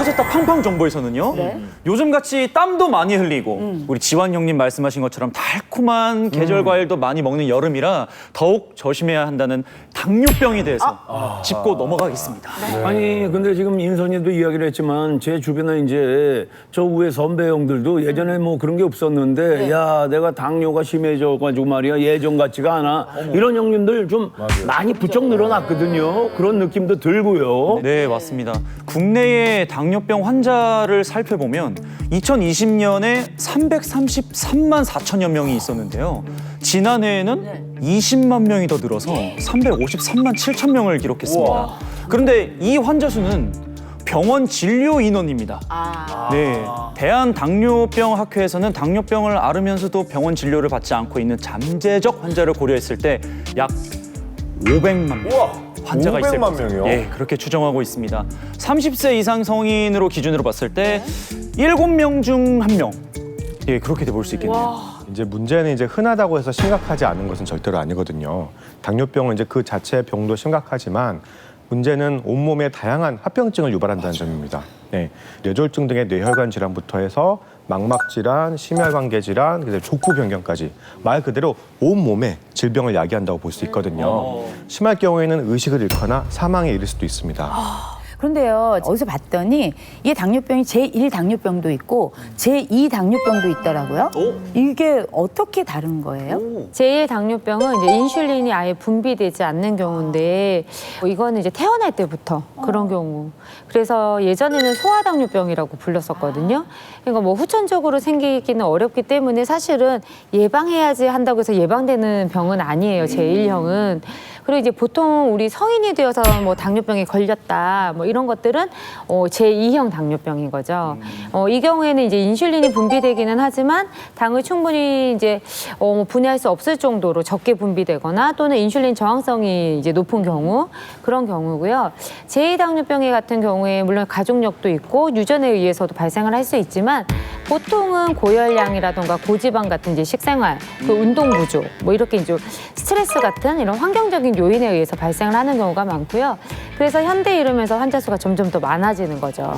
터졌다 팡팡 정보에서는요. 요즘같이 땀도 많이 흘리고 우리 지환 형님 말씀하신 것처럼 달콤한 계절 과일도 많이 먹는 여름이라 더욱 조심해야 한다는 당뇨병에 대해서 짚고 넘어가겠습니다. 아니 근데 지금 인선이도 이야기를 했지만 제 주변에 이제 저 위에 선배 형들도 예전에 뭐 그런 게 없었는데 야 내가 당뇨가 심해져가지고 말이야 예전 같지가 않아 이런 형님들 좀 많이 부쩍 늘어났거든요. 그런 느낌도 들고요. 네, 맞습니다. 국내의 당뇨병 환자를 살펴보면 2020년에 333만 4천여 명이 있었는데요. 지난해에는 20만 명이 더 늘어서 353만 7천 명을 기록했습니다. 그런데 이 환자 수는 병원 진료 인원입니다. 네, 대한당뇨병학회에서는 당뇨병을 앓으면서도 병원 진료를 받지 않고 있는 잠재적 환자를 고려했을 때 약 500만 명. 환자가 있을 500만 것으로 명이요? 예, 그렇게 추정하고 있습니다. 30세 이상 성인으로 기준으로 봤을 때 7명 중 1명. 예, 그렇게 볼 수 있겠네요. 이제 문제는 이제 흔하다고 해서 심각하지 않은 것은 절대로 아니거든요. 당뇨병은 이제 그 자체의 병도 심각하지만 문제는 온몸에 다양한 합병증을 유발한다는 점입니다. 네, 뇌졸중 등의 뇌혈관 질환부터 해서 망막 질환, 심혈관계 질환, 그래서 족구 변경까지 말 그대로 온몸에 질병을 야기한다고 볼 수 있거든요. 심할 경우에는 의식을 잃거나 사망에 이를 수도 있습니다. 그런데요, 어디서 봤더니 이게 당뇨병이 제1 당뇨병도 있고 제2 당뇨병도 있더라고요. 이게 어떻게 다른 거예요? 제1 당뇨병은 이제 인슐린이 아예 분비되지 않는 경우인데 이거는 이제 태어날 때부터 그런 경우. 그래서 예전에는 소아당뇨병이라고 불렀었거든요. 그러니까 뭐 후천적으로 생기기는 어렵기 때문에 사실은 예방해야지 한다고 해서 예방되는 병은 아니에요. 제1형은. 그리고 이제 보통 우리 성인이 되어서 뭐 당뇨병에 걸렸다 뭐 이런 것들은 제2형 당뇨병인 거죠. 이 경우에는 이제 인슐린이 분비되기는 하지만 당을 충분히 이제 분해할 수 없을 정도로 적게 분비되거나 또는 인슐린 저항성이 이제 높은 경우 그런 경우고요. 제2 당뇨병의 같은 경우에 물론 가족력도 있고 유전에 의해서도 발생을 할 수 있지만 보통은 고열량이라던가 고지방 같은 이제 식생활, 그 운동 부족, 뭐 이렇게 이제 스트레스 같은 이런 환경적인 요인에 의해서 발생을 하는 경우가 많고요. 그래서 현대 이러면서 환자 수가 점점 더 많아지는 거죠.